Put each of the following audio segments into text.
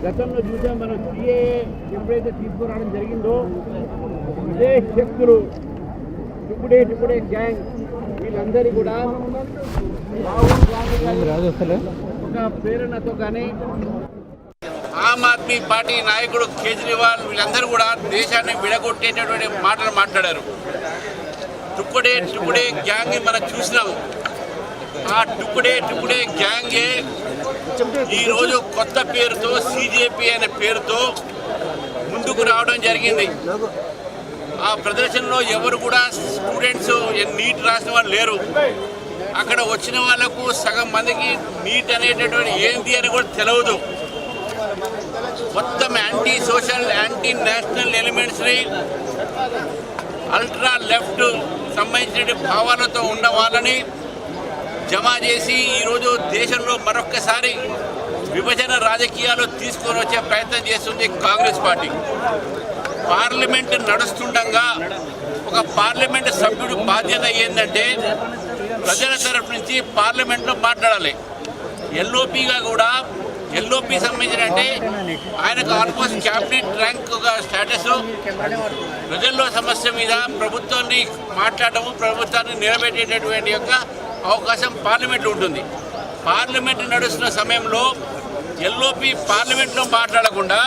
గతంలో చూసాం మనం సిఏ ఎప్పుడైతే తీసుకురావడం జరిగిందో ఇదే శక్తులు టుకుడే గ్యాంగ్ వీళ్ళందరి కూడా రాహుల్ గాంధీ ఒక ప్రేరణతో కానీ ఆమ్ ఆద్మీ పార్టీ నాయకుడు కేజ్రీవాల్ వీళ్ళందరూ కూడా దేశాన్ని విడగొట్టేటటువంటి మాటలు మాట్లాడారు. టుకుడే గ్యాంగ్ మనం చూసినాము. ఆ టుకుడే గ్యాంగే ఈరోజు కొత్త పేరుతో సిజేపీ అనే పేరుతో ముందుకు రావడం జరిగింది. ఆ ప్రదర్శనలో ఎవరు కూడా స్టూడెంట్స్ నీట్ రాసిన వాళ్ళు లేరు. అక్కడ వచ్చిన వాళ్లకు సగం మందికి నీట్ అనేటటువంటి ఏంటి అని కూడా తెలియదు. మొత్తం యాంటీ సోషల్ యాంటీ నేషనల్ ఎలిమెంట్స్ని అల్ట్రా లెఫ్ట్ సంబంధించిన భావాలతో ఉన్న వాళ్ళని జమ చేసి ఈరోజు దేశంలో మరొక్కసారి విభజన రాజకీయాలు తీసుకొని వచ్చే ప్రయత్నం చేస్తుంది కాంగ్రెస్ పార్టీ. పార్లమెంట్ నడుస్తుండగా ఒక పార్లమెంట్ సభ్యుడు బాధ్యత ఏంటంటే ప్రజల తరఫు నుంచి పార్లమెంట్లో మాట్లాడాలి. ఎల్ఓపిగా కూడా ఎల్ఓపి సంబంధించిన అంటే ఆయనకు ఆల్మోస్ట్ క్యాబినెట్ ర్యాంక్ స్టేటస్, ప్రజల్లో సమస్య మీద ప్రభుత్వాన్ని మాట్లాడటము, ప్రభుత్వాన్ని నిలబెట్టేటటువంటి యొక్క అవకాశం పార్లమెంట్లో ఉంటుంది. పార్లమెంట్ నడుస్తున్న సమయంలో ఎల్ఓపి పార్లమెంట్లో మాట్లాడకుండా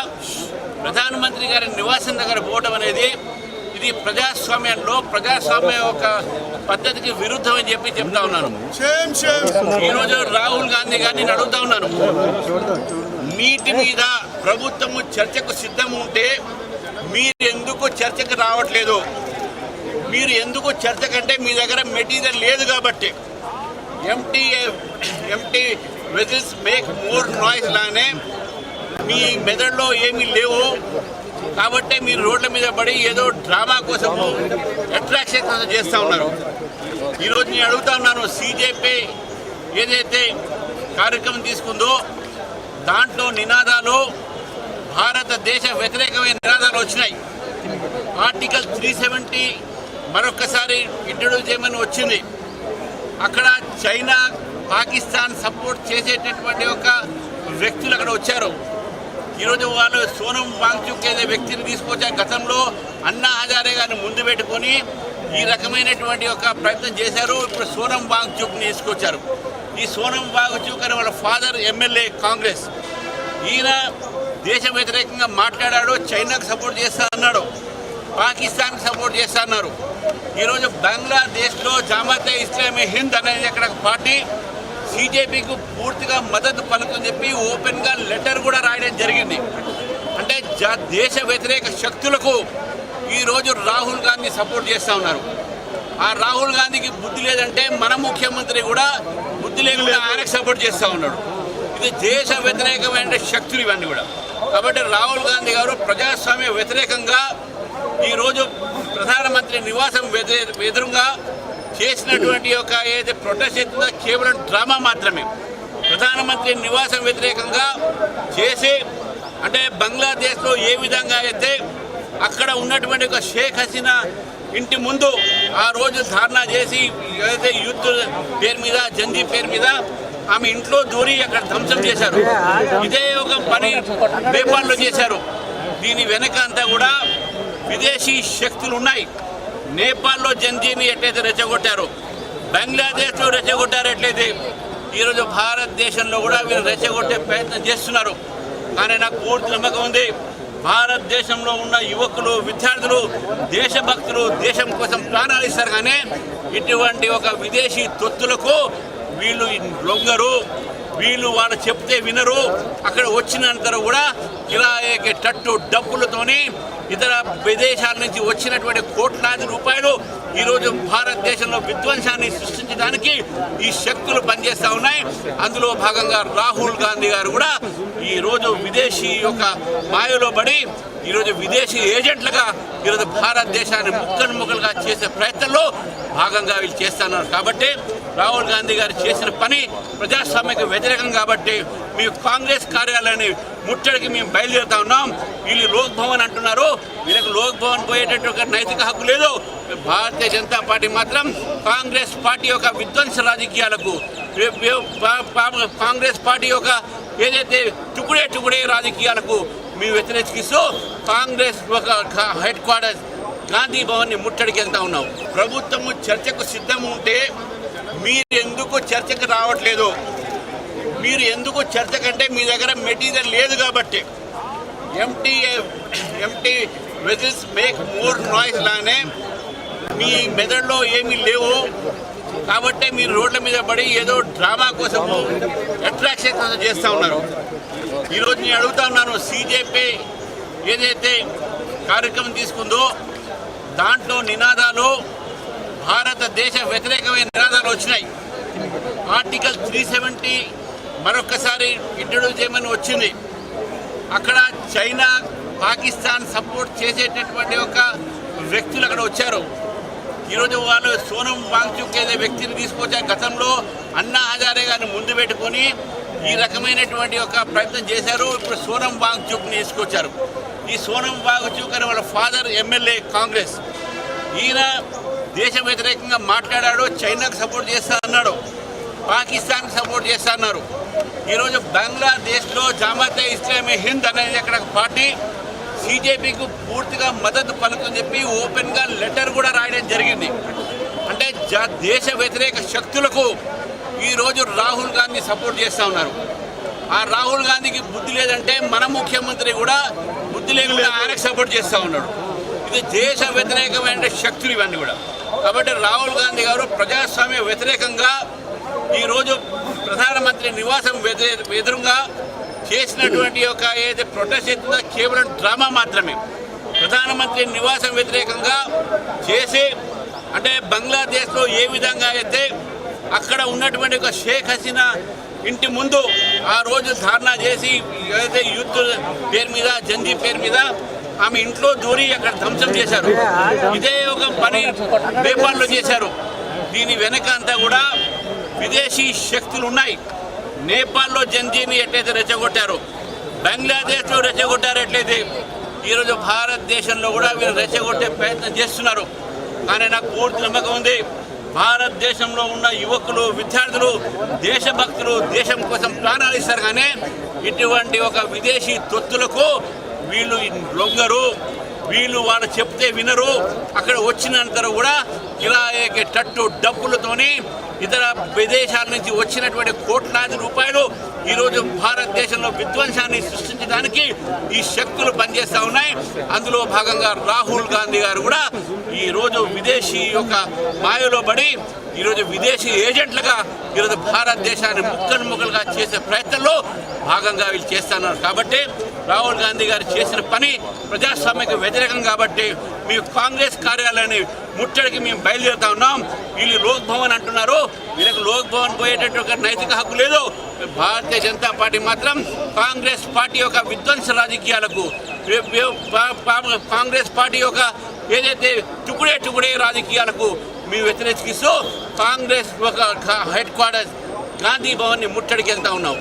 ప్రధానమంత్రి గారి నివాసం దగ్గర పోవడం అనేది ఇది ప్రజాస్వామ్యంలో ప్రజాస్వామ్య ఒక పద్ధతికి విరుద్ధం అని చెప్తా ఉన్నాను. ఈరోజు రాహుల్ గాంధీ గారిని నేను అడుగుతా ఉన్నాను, నీటి మీద ప్రభుత్వము చర్చకు సిద్ధం ఉంటే మీరు ఎందుకు చర్చకు రావట్లేదు? మీరు ఎందుకు చర్చ కంటే మీ దగ్గర మెటీరియల్ లేదు కాబట్టి empty vessels make more noise లానే మీ మెదడులో ఏమీ లేవు కాబట్టి మీరు రోడ్ల మీద పడి ఏదో డ్రామా కోసము అట్రాక్షన్ కోసం చేస్తూ ఉన్నారు. ఈరోజు నేను అడుగుతా ఉన్నాను, సిజేపీ ఏదైతే కార్యక్రమం తీసుకుందో దాంట్లో నినాదాలు భారతదేశ వ్యతిరేకమైన నినాదాలు వచ్చినాయి. ఆర్టికల్ 370 మరొకసారి ఇంట్రడ్యూస్ చేయమని వచ్చింది. అక్కడ చైనా పాకిస్తాన్ సపోర్ట్ చేసేటటువంటి ఒక వ్యక్తులు అక్కడ వచ్చారు. ఈరోజు వాళ్ళు సోనం వాంగ్చుక్ అనే వ్యక్తిని తీసుకొచ్చారు. గతంలో అన్నా హజారే గారిని ముందు పెట్టుకొని ఈ రకమైనటువంటి ఒక ప్రయత్నం చేశారు. ఇప్పుడు సోనం వాంగ్చుక్ని తీసుకొచ్చారు. ఈ సోనం వాంగ్చుక్ అనే వాళ్ళ ఫాదర్ ఎమ్మెల్యే కాంగ్రెస్, ఈయన దేశ వ్యతిరేకంగా మాట్లాడాడు, చైనాకు సపోర్ట్ చేస్తా అన్నాడు, పాకిస్తాన్కి సపోర్ట్ చేస్తా అన్నారు. ఈరోజు బంగ్లాదేశ్లో జమాతే ఇస్లామీ హింద్ అనేది అక్కడ పార్టీ సిజేపీకి పూర్తిగా మద్దతు పలుకుని చెప్పి ఓపెన్గా లెటర్ కూడా రాయడం జరిగింది. అంటే దేశ వ్యతిరేక శక్తులకు ఈరోజు రాహుల్ గాంధీ సపోర్ట్ చేస్తూ ఉన్నారు. ఆ రాహుల్ గాంధీకి బుద్ధి లేదంటే మన ముఖ్యమంత్రి కూడా బుద్ధి లేకుండా ఆయనకు సపోర్ట్ చేస్తూ ఉన్నాడు. ఇది దేశ వ్యతిరేకమైన శక్తులు ఇవన్నీ కూడా. కాబట్టి రాహుల్ గాంధీ గారు ప్రజాస్వామ్య వ్యతిరేకంగా ఈరోజు ప్రధానమంత్రి నివాసం ఎదురుగా చేసినటువంటి యొక్క ఏదైతే ప్రొటెస్ట్ చేస్తుందో కేవలం డ్రామా మాత్రమే. ప్రధానమంత్రి నివాసం వ్యతిరేకంగా చేసి అంటే బంగ్లాదేశ్లో ఏ విధంగా అయితే అక్కడ ఉన్నటువంటి ఒక షేక్ హసీనా ఇంటి ముందు ఆ రోజు ధారణా చేసి ఏదైతే యూత్ పేరు మీద జంజీ పేరు మీద ఆమె ఇంట్లో దూరి అక్కడ ధ్వంసం చేశారు. ఇదే ఒక పని నేపాల్లో చేశారు. దీని వెనక అంతా కూడా విదేశీ శక్తులు ఉన్నాయి. నేపాల్లో జంజీని ఎట్లయితే రెచ్చగొట్టారో, బంగ్లాదేశ్లో రెచ్చగొట్టారు, ఎట్లయితే ఈరోజు భారతదేశంలో కూడా వీళ్ళు రెచ్చగొట్టే ప్రయత్నం చేస్తున్నారు. కానీ నాకు పూర్తి నమ్మకం ఉంది, భారతదేశంలో ఉన్న యువకులు, విద్యార్థులు, దేశభక్తులు దేశం కోసం ప్రాణాలు ఇస్తారు. కానీ ఇటువంటి ఒక విదేశీ తొత్తులకు వీళ్ళు లొంగరు, వీళ్ళు వాళ్ళు చెప్తే వినరు. అక్కడ వచ్చినంత కూడా ఇలా టట్టు డబ్బులతోని ఇతర విదేశాల నుంచి వచ్చినటువంటి కోట్లాది రూపాయలు ఈరోజు భారతదేశంలో విధ్వంసాన్ని సృష్టించడానికి ఈ శక్తులు పనిచేస్తూ ఉన్నాయి. అందులో భాగంగా రాహుల్ గాంధీ గారు కూడా ఈరోజు విదేశీ యొక్క మాయలో పడి ఈరోజు విదేశీ ఏజెంట్లుగా ఈరోజు భారతదేశాన్ని ముక్కలుగా చేసే ప్రయత్నంలో భాగంగా వీళ్ళు చేస్తున్నారు. కాబట్టి రాహుల్ గాంధీ గారు చేసిన పని ప్రజాస్వామ్యకు వ్యతిరేకం. కాబట్టి మేము కాంగ్రెస్ కార్యాలయాన్ని ముట్టడికి మేము బయలుదేరుతా ఉన్నాం. వీళ్ళు లోక్ భవన్ అంటున్నారు, వీళ్ళకి లోక్ భవన్ పోయేటట్టు ఒక నైతిక హక్కు లేదు. భారతీయ జనతా పార్టీ మాత్రం కాంగ్రెస్ పార్టీ యొక్క విధ్వంస రాజకీయాలకు, కాంగ్రెస్ పార్టీ యొక్క ఏదైతే టుకుడే రాజకీయాలకు మేము వ్యతిరేకిస్తూ కాంగ్రెస్ ఒక హెడ్ క్వార్టర్స్ గాంధీ భవన్ని ముట్టడికి వెళ్తా ఉన్నాం. ప్రభుత్వము చర్చకు సిద్ధం ఉంటే మీరు ఎందుకు చర్చకు రావట్లేదు? మీరు ఎందుకు చర్చ కంటే మీ దగ్గర మెటీరియల్ లేదు కాబట్టి empty vessels make more noise లానే మీ మెదడులో ఏమీ లేవు కాబట్టి మీరు రోడ్ల మీద పడి ఏదో డ్రామా కోసము అట్రాక్షన్ కోసం చేస్తూ ఉన్నారు. ఈరోజు నేను అడుగుతా ఉన్నాను, సిజేపీ ఏదైతే కార్యక్రమం తీసుకుందో దాంట్లో నినాదాలు భారతదేశ వ్యతిరేకమైన నినాదాలు వచ్చినాయి. ఆర్టికల్ 370 మరొకసారి ఇంట్రడ్యూస్ చేయమని వచ్చింది. అక్కడ చైనా పాకిస్తాన్ సపోర్ట్ చేసేటటువంటి ఒక వ్యక్తులు అక్కడ వచ్చారు. ఈరోజు వాళ్ళు సోనం వాంగ్చుక్ అనే వ్యక్తిని తీసుకొచ్చారు. గతంలో అన్నా హజారే గారిని ముందు పెట్టుకొని ఈ రకమైనటువంటి ఒక ప్రయత్నం చేశారు. ఇప్పుడు సోనం వాంగ్చుక్ని తీసుకొచ్చారు. ఈ సోనం వాంగ్చుక్ అనే వాళ్ళ ఫాదర్ ఎమ్మెల్యే కాంగ్రెస్. ఈయన దేశ వ్యతిరేకంగా మాట్లాడాడు, చైనాకు సపోర్ట్ చేస్తా అన్నాడు, పాకిస్తాన్కి సపోర్ట్ చేస్తా అన్నారు. ఈరోజు బంగ్లాదేశ్లో జమాతే ఇస్లామీ హింద్ అనేది అక్కడ పార్టీ సిజేపీకి పూర్తిగా మద్దతు పలుకుని చెప్పి ఓపెన్గా లెటర్ కూడా రాయడం జరిగింది. అంటే దేశ వ్యతిరేక శక్తులకు ఈరోజు రాహుల్ గాంధీ సపోర్ట్ చేస్తూ ఉన్నారు. ఆ రాహుల్ గాంధీకి బుద్ధి లేదంటే మన ముఖ్యమంత్రి కూడా బుద్ధి లేకుండా ఆయనకు సపోర్ట్ చేస్తూ ఉన్నాడు. ఇది దేశ వ్యతిరేకమైన శక్తులు ఇవన్నీ కూడా. కాబట్టి రాహుల్ గాంధీ గారు ప్రజాస్వామ్య వ్యతిరేకంగా ఈరోజు ప్రధానమంత్రి నివాసం ఎదురుగా చేసినటువంటి ఒక ఏదైతే ప్రొటెస్ట్ చేస్తుందో కేవలం డ్రామా మాత్రమే. ప్రధానమంత్రి నివాసం వ్యతిరేకంగా చేసి అంటే బంగ్లాదేశ్లో ఏ విధంగా అయితే అక్కడ ఉన్నటువంటి ఒక షేక్ హసీనా ఇంటి ముందు ఆ రోజు ధారణా చేసి ఏదైతే యూత్ పేరు మీద జంజీ పేరు మీద ఆమె ఇంట్లో దూరి అక్కడ ధ్వంసం చేశారు. ఇదే ఒక పని నేపాల్లో చేశారు. దీని వెనక అంతా కూడా విదేశీ శక్తులు ఉన్నాయి. నేపాల్లో జంజీని ఎట్లయితే రెచ్చగొట్టారు, బంగ్లాదేశ్లో రెచ్చగొట్టారు, ఎట్లయితే ఈరోజు భారతదేశంలో కూడా వీళ్ళు రెచ్చగొట్టే ప్రయత్నం చేస్తున్నారు. కానీ నాకు పూర్తి నమ్మకం ఉంది, భారతదేశంలో ఉన్న యువకులు, విద్యార్థులు, దేశభక్తులు దేశం కోసం ప్రాణాలు ఇస్తారు. కానీ ఇటువంటి ఒక విదేశీ తొత్తులకు వీళ్ళు లొంగరు, వీళ్ళు వాళ్ళు చెప్తే వినరు. అక్కడ వచ్చినంత కూడా ఇలా టట్టు డబ్బులతోని ఇతర విదేశాల నుంచి వచ్చినటువంటి కోట్లాది రూపాయలు ఈరోజు భారతదేశంలో విధ్వంసాన్ని సృష్టించడానికి ఈ శక్తులు పనిచేస్తూ ఉన్నాయి. అందులో భాగంగా రాహుల్ గాంధీ గారు కూడా ఈరోజు విదేశీ యొక్క మాయలో పడి ఈరోజు విదేశీ ఏజెంట్లుగా ఈరోజు భారతదేశాన్ని ముక్కలుగా చేసే ప్రయత్నంలో భాగంగా వీళ్ళు చేస్తున్నారు. కాబట్టి రాహుల్ గాంధీ గారు చేసిన పని ప్రజాస్వామ్యకు వ్యతిరేకం. కాబట్టి మేము కాంగ్రెస్ కార్యాలయాన్ని ముట్టడికి మేము బయలుదేరుతా ఉన్నాం. వీళ్ళు లోక్ భవన్ అంటున్నారు, వీళ్ళకి లోక్ భవన్ పోయేటట్టు ఒక నైతిక హక్కు లేదు. భారతీయ జనతా పార్టీ మాత్రం కాంగ్రెస్ పార్టీ యొక్క విధ్వంస రాజకీయాలకు, కాంగ్రెస్ పార్టీ యొక్క ఏదైతే టుకుడే రాజకీయాలకు మేము వ్యతిరేకిస్తూ కాంగ్రెస్ ఒక హెడ్ క్వార్టర్స్ గాంధీ భవన్ని ముట్టడికి వెళ్తా ఉన్నాం.